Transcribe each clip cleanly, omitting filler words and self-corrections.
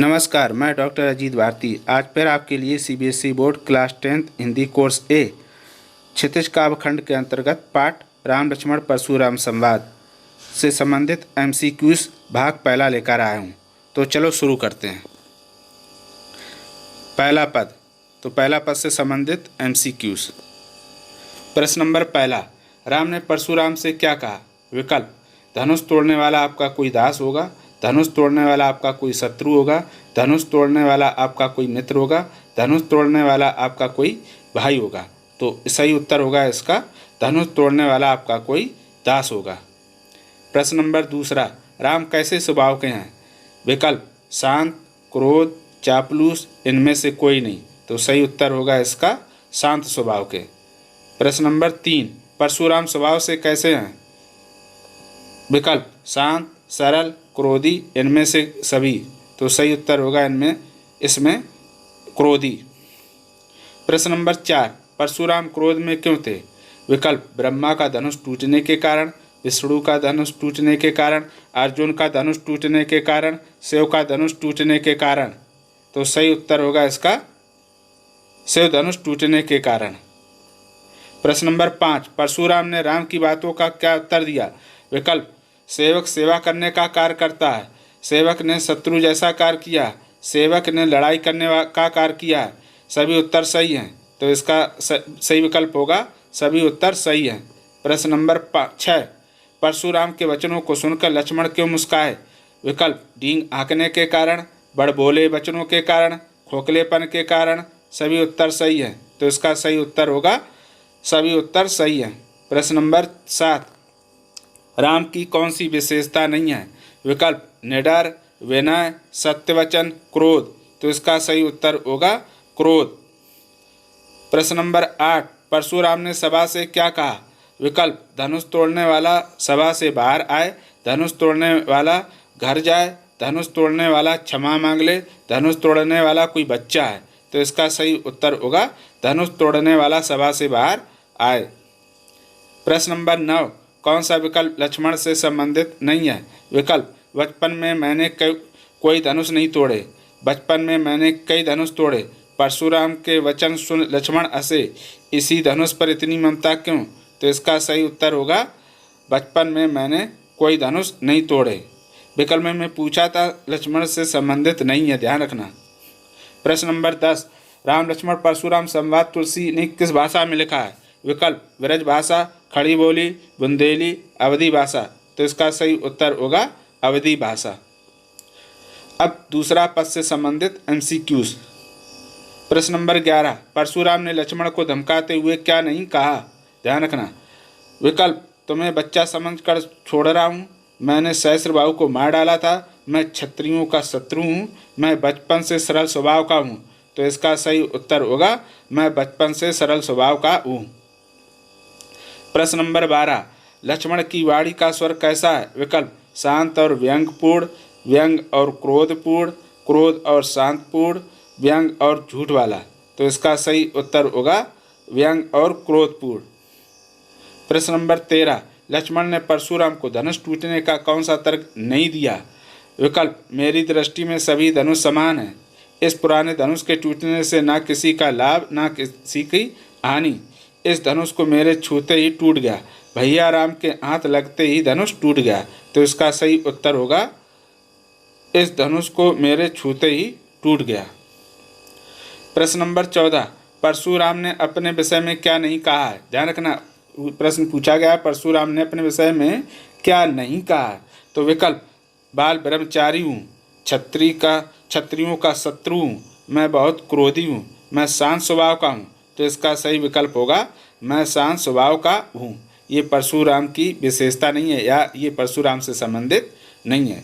नमस्कार, मैं डॉक्टर अजीत भारती आज फिर आपके लिए CBSE board class 10th Hindi course A Kshitij काव्यखंड के अंतर्गत पाठ राम लक्ष्मण परशुराम संवाद से संबंधित एमसीक्यूज भाग पहला लेकर आया हूँ। तो चलो शुरू करते हैं। पहला पद से संबंधित एमसीक्यूज। प्रश्न नंबर पहला, राम ने परशुराम से क्या कहा? विकल्प: धनुष तोड़ने वाला आपका कोई दास होगा, धनुष तोड़ने वाला आपका कोई शत्रु होगा, धनुष तोड़ने वाला आपका कोई मित्र होगा, धनुष तोड़ने वाला आपका कोई भाई होगा। तो सही उत्तर होगा इसका धनुष तोड़ने वाला आपका कोई दास होगा। प्रश्न नंबर दूसरा, राम कैसे स्वभाव के हैं? विकल्प: शांत, क्रोध, चापलूस, इनमें से कोई नहीं। तो सही उत्तर होगा इसका शांत स्वभाव के। प्रश्न नंबर 3, परशुराम स्वभाव से कैसे हैं? विकल्प: शांत, सरल, क्रोधी, इनमें से सभी। तो सही उत्तर होगा इसमें क्रोधी। प्रश्न नंबर 4, परशुराम क्रोध में क्यों थे? विकल्प: ब्रह्मा का धनुष टूटने के कारण, विष्णु का धनुष टूटने के कारण, अर्जुन का धनुष टूटने के कारण, शिव का धनुष टूटने के कारण। तो सही उत्तर होगा इसका शिव धनुष टूटने के कारण। प्रश्न नंबर 5, परशुराम ने राम की बातों का क्या उत्तर दिया? विकल्प: सेवक सेवा करने का कार्य करता है, सेवक ने शत्रु जैसा कार्य किया, सेवक ने लड़ाई करने का कार्य किया। सभी उत्तर सही हैं। तो इसका सही विकल्प होगा सभी उत्तर सही हैं। प्रश्न नंबर 6, परशुराम के वचनों को सुनकर लक्ष्मण क्यों मुस्काए? विकल्प: डींग हाँकने के कारण, बड़बोले वचनों के कारण, खोखलेपन के कारण। सभी उत्तर सही हैं। तो इसका सही उत्तर होगा सभी उत्तर सही हैं। प्रश्न नंबर 7, राम की कौन सी विशेषता नहीं है? विकल्प: निडर, विनय, सत्यवचन, क्रोध। तो इसका सही उत्तर होगा क्रोध। प्रश्न नंबर 8, परशुराम ने सभा से क्या कहा? विकल्प: धनुष तोड़ने वाला सभा से बाहर आए, धनुष तोड़ने वाला घर जाए, धनुष तोड़ने वाला क्षमा मांग ले, धनुष तोड़ने वाला कोई बच्चा है। तो इसका सही उत्तर होगा धनुष तोड़ने वाला सभा से बाहर आए। प्रश्न नंबर 9, कौन सा विकल्प लक्ष्मण से संबंधित नहीं है? विकल्प: बचपन में मैंने कोई धनुष नहीं तोड़े, बचपन में मैंने कई धनुष तोड़े। परशुराम के वचन सुन लक्ष्मण हंसे, इसी धनुष पर इतनी ममता क्यों? तो इसका सही उत्तर होगा बचपन में मैंने कोई धनुष नहीं तोड़े। विकल्प में पूछा था लक्ष्मण से संबंधित नहीं है, ध्यान रखना। प्रश्न नंबर 10, राम लक्ष्मण परशुराम संवाद तुलसी ने किस भाषा में लिखा है? विकल्प: ब्रज भाषा, खड़ी बोली, बुंदेली, अवधी भाषा। तो इसका सही उत्तर होगा अवधी भाषा। अब दूसरा पद से संबंधित एमसीक्यूज। प्रश्न नंबर 11, परशुराम ने लक्ष्मण को धमकाते हुए क्या नहीं कहा? ध्यान रखना। विकल्प: तुम्हें बच्चा समझकर छोड़ रहा हूँ, मैंने सहस्त्रबाहु को मार डाला था, मैं क्षत्रियों का शत्रु हूँ, मैं बचपन से सरल स्वभाव का हूँ। तो इसका सही उत्तर होगा मैं बचपन से सरल स्वभाव का हूँ। प्रश्न नंबर 12, लक्ष्मण की वाणी का स्वर कैसा है? विकल्प: शांत और व्यंग्यपूर्ण, व्यंग और क्रोधपूर्ण, क्रोध और शांतपूर्ण, व्यंग और झूठ वाला। तो इसका सही उत्तर होगा व्यंग और क्रोधपूर्ण। प्रश्न नंबर 13, लक्ष्मण ने परशुराम को धनुष टूटने का कौन सा तर्क नहीं दिया? विकल्प: मेरी दृष्टि में सभी धनुष समान हैं, इस पुराने धनुष के टूटने से ना किसी का लाभ ना किसी की हानि, इस धनुष को मेरे छूते ही टूट गया, भैया राम के हाथ लगते ही धनुष टूट गया। तो इसका सही उत्तर होगा इस धनुष को मेरे छूते ही टूट गया। प्रश्न नंबर 14, परशुराम ने अपने विषय में क्या नहीं कहा है? ध्यान रखना, प्रश्न पूछा गया परशुराम ने अपने विषय में क्या नहीं कहा है। तो विकल्प: बाल ब्रह्मचारी हूँ, क्षत्रियों का शत्रु हूँ, मैं बहुत क्रोधी हूँ, मैं शांत स्वभाव का हूँ। तो इसका सही विकल्प होगा मैं शांत स्वभाव का हूँ। ये परशुराम की विशेषता नहीं है या ये परशुराम से संबंधित नहीं है।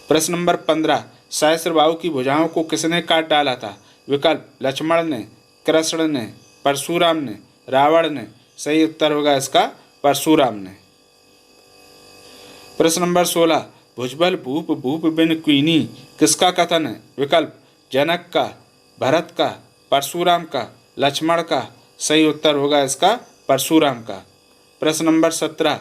प्रश्न नंबर 15, सहस्त्रबाहु की भुजाओं को किसने काट डाला था? विकल्प: लक्ष्मण ने, कृष्ण ने, परशुराम ने, रावण ने। सही उत्तर होगा इसका परशुराम ने। प्रश्न नंबर 16, भुजबल भूप भूप बिन कीनी किसका कथन है? विकल्प: जनक का, भरत का, परशुराम का, लक्ष्मण का। सही उत्तर होगा इसका परशुराम का। प्रश्न नंबर 17,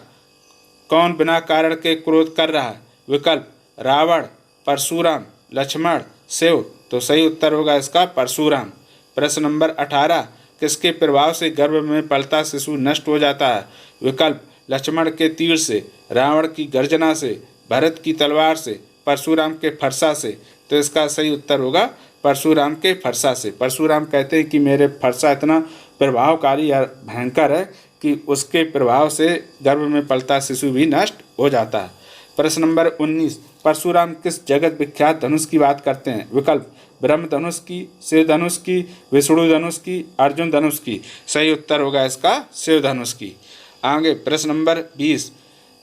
कौन बिना कारण के क्रोध कर रहा है? विकल्प: रावण, परशुराम, लक्ष्मण, शिव, तो सही उत्तर होगा इसका परशुराम। प्रश्न नंबर 18, किसके प्रभाव से गर्भ में पलता शिशु नष्ट हो जाता है? विकल्प, लक्ष्मण के तीर से, रावण की गर्जना से, भरत की तलवार से, परशुराम के फरसा से। तो इसका सही उत्तर होगा परशुराम के फरसा से। परशुराम कहते हैं कि मेरे फरसा इतना प्रभावकारी या भयंकर है कि उसके प्रभाव से गर्भ में पलता शिशु भी नष्ट हो जाता है। प्रश्न नंबर 19, परशुराम किस जगत विख्यात धनुष की बात करते हैं? विकल्प, ब्रह्म धनुष की, शिव धनुष की, विष्णु धनुष की, अर्जुन धनुष की। सही उत्तर होगा इसका शिव धनुष की। आगे प्रश्न नंबर 20,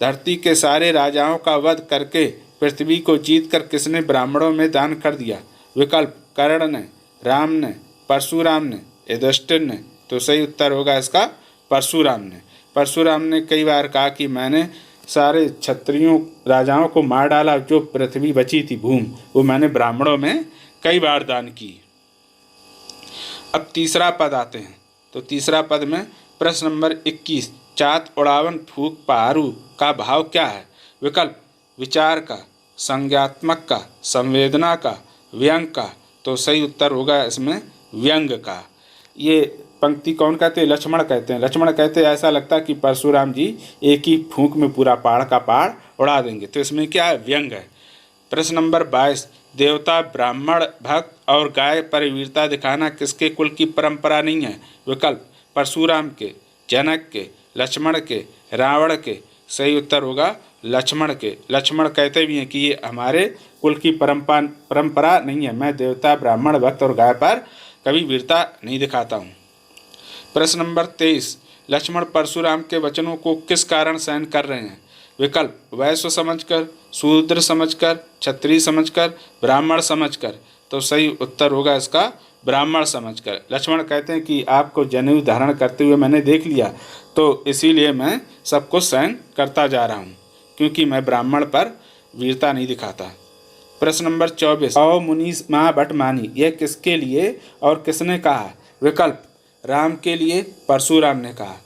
धरती के सारे राजाओं का वध करके पृथ्वी को जीतकर किसने ब्राह्मणों में दान कर दिया? विकल्प, कर्ण ने, राम ने, परशुराम ने, युधिष्ठिर ने। तो सही उत्तर होगा इसका परशुराम ने। परशुराम ने कई बार कहा कि मैंने सारे क्षत्रियों राजाओं को मार डाला, जो पृथ्वी बची थी भूमि वो मैंने ब्राह्मणों में कई बार दान की। अब तीसरा पद आते हैं। तो तीसरा पद में प्रश्न नंबर 21, चात उड़ावन फूक पहारू का भाव क्या है? विकल्प, विचार का, संज्ञात्मक का, संवेदना का, व्यंग का। तो सही उत्तर होगा इसमें व्यंग का। ये पंक्ति कौन कहते हैं? लक्ष्मण कहते हैं। लक्ष्मण कहते हैं ऐसा लगता है कि परशुराम जी एक ही फूंक में पूरा पहाड़ का पहाड़ उड़ा देंगे। तो इसमें क्या है? व्यंग है। प्रश्न नंबर 22, देवता, ब्राह्मण, भक्त और गाय पर वीरता दिखाना किसके कुल की परंपरा नहीं है? विकल्प, परशुराम के, जनक के, लक्ष्मण के, रावण के। सही उत्तर होगा लक्ष्मण के। लक्ष्मण कहते भी हैं कि ये हमारे कुल की परंपरा नहीं है, मैं देवता, ब्राह्मण, भक्त और गाय पर कभी वीरता नहीं दिखाता हूँ। प्रश्न नंबर 23, लक्ष्मण परशुराम के वचनों को किस कारण सहन कर रहे हैं? विकल्प, वैश्य समझकर, शूद्र समझकर, क्षत्रिय समझकर, ब्राह्मण समझकर। तो सही उत्तर होगा इसका ब्राह्मण समझकर। लक्ष्मण कहते हैं कि आपको जनेऊ धारण करते हुए मैंने देख लिया, तो इसीलिए मैं सब कुछ सहन करता जा रहा हूँ, क्योंकि मैं ब्राह्मण पर वीरता नहीं दिखाता। प्रश्न नंबर 24, औ मुनीस माँ बट मानी, यह किसके लिए और किसने कहा? विकल्प, राम के लिए परशुराम ने कहा,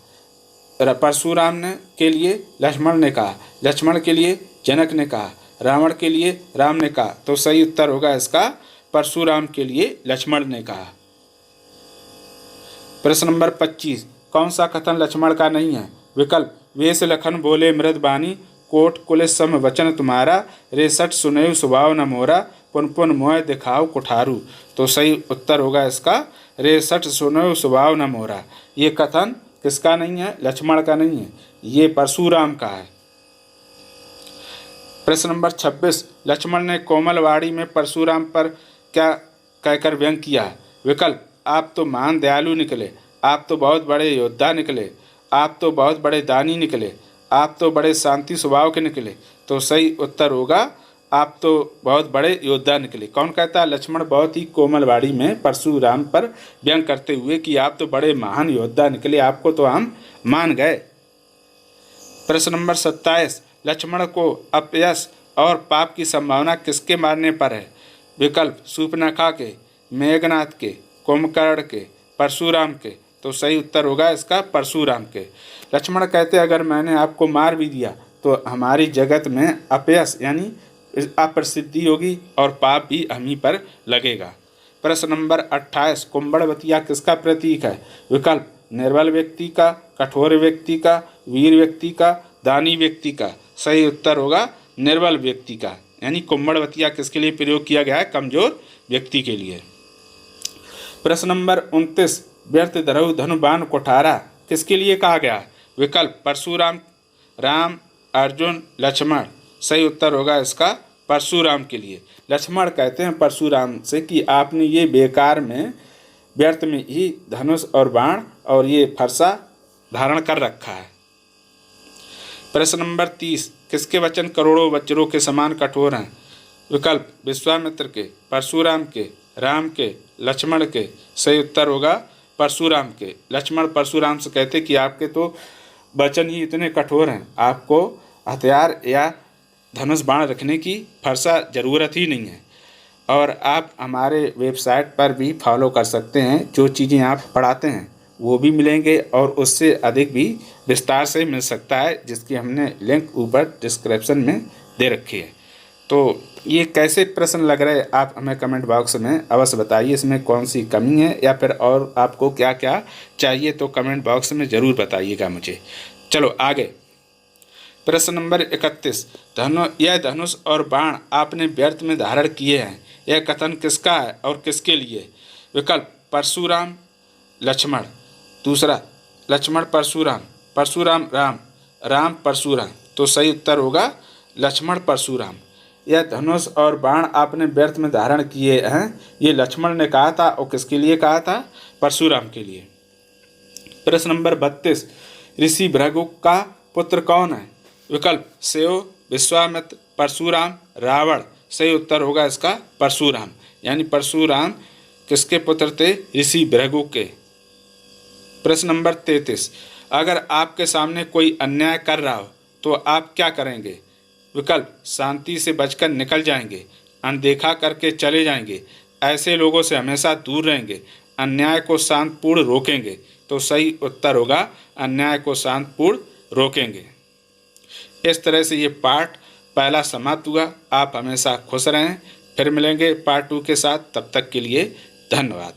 परशुराम ने के लिए लक्ष्मण ने कहा, लक्ष्मण के लिए जनक ने कहा, रावण के लिए राम ने कहा। तो सही उत्तर होगा इसका परशुराम के लिए लक्ष्मण ने कहा। प्रश्न नंबर 25, कौन सा कथन लक्ष्मण का नहीं है? विकल्प, वेश लखन बोले मृद बानी, कोट कुलिस सम वचन तुम्हारा, रेसठ सुनयु स्वभाव न मोरा, पुन पुन मोह दिखाओ कुठारू। तो सही उत्तर होगा इसका रेसठ सुनयु स्वभाव न मोरा। ये कथन किसका नहीं है? लक्ष्मण का नहीं है, ये परशुराम का है। प्रश्न नंबर 26, लक्ष्मण ने कोमलवाड़ी में परशुराम पर क्या कहकर व्यंग किया? विकल्प, आप तो महान दयालु निकले, आप तो बहुत बड़े योद्धा निकले, आप तो बहुत बड़े दानी निकले, आप तो बड़े शांति स्वभाव के निकले। तो सही उत्तर होगा आप तो बहुत बड़े योद्धा निकले। कौन कहता है? लक्ष्मण बहुत ही कोमलवाड़ी में परशुराम पर व्यंग करते हुए कि आप तो बड़े महान योद्धा निकले, आपको तो हम मान गए। प्रश्न नंबर 27, लक्ष्मण को अपयश और पाप की संभावना किसके मारने पर है? विकल्प, शूर्पणखा के, मेघनाथ के, कुंभकर्ण के, परशुराम के। तो सही उत्तर होगा इसका परशुराम के। लक्ष्मण कहते अगर मैंने आपको मार भी दिया तो हमारी जगत में अपयश यानी अप्रसिद्धि होगी और पाप भी हम ही पर लगेगा। प्रश्न नंबर 28, कुंभड़वतिया किसका प्रतीक है? विकल्प, निर्बल व्यक्ति का, कठोर व्यक्ति का, वीर व्यक्ति का, दानी व्यक्ति का। सही उत्तर होगा निर्बल व्यक्ति का, यानी कुंभड़वतिया किसके लिए प्रयोग किया गया है? कमजोर व्यक्ति के लिए। प्रश्न नंबर 29, व्यर्थ धरऊ धनु बाण कुठारा किसके लिए कहा गया? विकल्प, परशुराम, राम, अर्जुन, लक्ष्मण। सही उत्तर होगा इसका परशुराम के लिए। लक्ष्मण कहते हैं परशुराम से कि आपने ये बेकार में व्यर्थ में ही धनुष और बाण और ये फरसा धारण कर रखा है। प्रश्न नंबर 30, किसके वचन करोड़ों वज्रों के समान कठोर हैं? विकल्प, विश्वामित्र के, परशुराम के, राम के, लक्ष्मण के। सही उत्तर होगा परशुराम के। लक्ष्मण परशुराम से कहते कि आपके तो वचन ही इतने कठोर हैं, आपको हथियार या धनुष बाण रखने की फरसा ज़रूरत ही नहीं है। और आप हमारे वेबसाइट पर भी फॉलो कर सकते हैं, जो चीज़ें आप पढ़ाते हैं वो भी मिलेंगे और उससे अधिक भी विस्तार से मिल सकता है, जिसकी हमने लिंक ऊपर डिस्क्रिप्शन में दे रखी है। तो ये कैसे प्रश्न लग रहे आप हमें कमेंट बॉक्स में अवश्य बताइए, इसमें कौन सी कमी है या फिर और आपको क्या क्या चाहिए, तो कमेंट बॉक्स में ज़रूर बताइएगा मुझे। चलो आगे, प्रश्न नंबर 31, यह धनुष और बाण आपने व्यर्थ में धारण किए हैं, यह कथन किसका है और किसके लिए? विकल्प परशुराम, लक्ष्मण। दूसरा, लक्ष्मण परशुराम, परशुराम राम, राम परशुराम। तो सही उत्तर होगा लक्ष्मण परशुराम। यह धनुष और बाण आपने व्यर्थ में धारण किए हैं, ये लक्ष्मण ने कहा था और किसके लिए कहा था? परशुराम के लिए। प्रश्न नंबर 32, ऋषि भृगु का पुत्र कौन है? विकल्प सेव, विश्वामित्र, परशुराम, रावण। सही उत्तर होगा इसका परशुराम, यानी परशुराम किसके पुत्र थे? ऋषि भृगु के। प्रश्न नंबर 33, अगर आपके सामने कोई अन्याय कर रहा हो तो आप क्या करेंगे? विकल्प शांति से बचकर निकल जाएंगे, अनदेखा करके चले जाएंगे, ऐसे लोगों से हमेशा दूर रहेंगे, अन्याय को शांतपूर्ण रोकेंगे। तो सही उत्तर होगा अन्याय को शांतपूर्ण रोकेंगे। इस तरह से ये पार्ट पहला समाप्त हुआ। आप हमेशा खुश रहें, फिर मिलेंगे पार्ट 2 के साथ। तब तक के लिए धन्यवाद।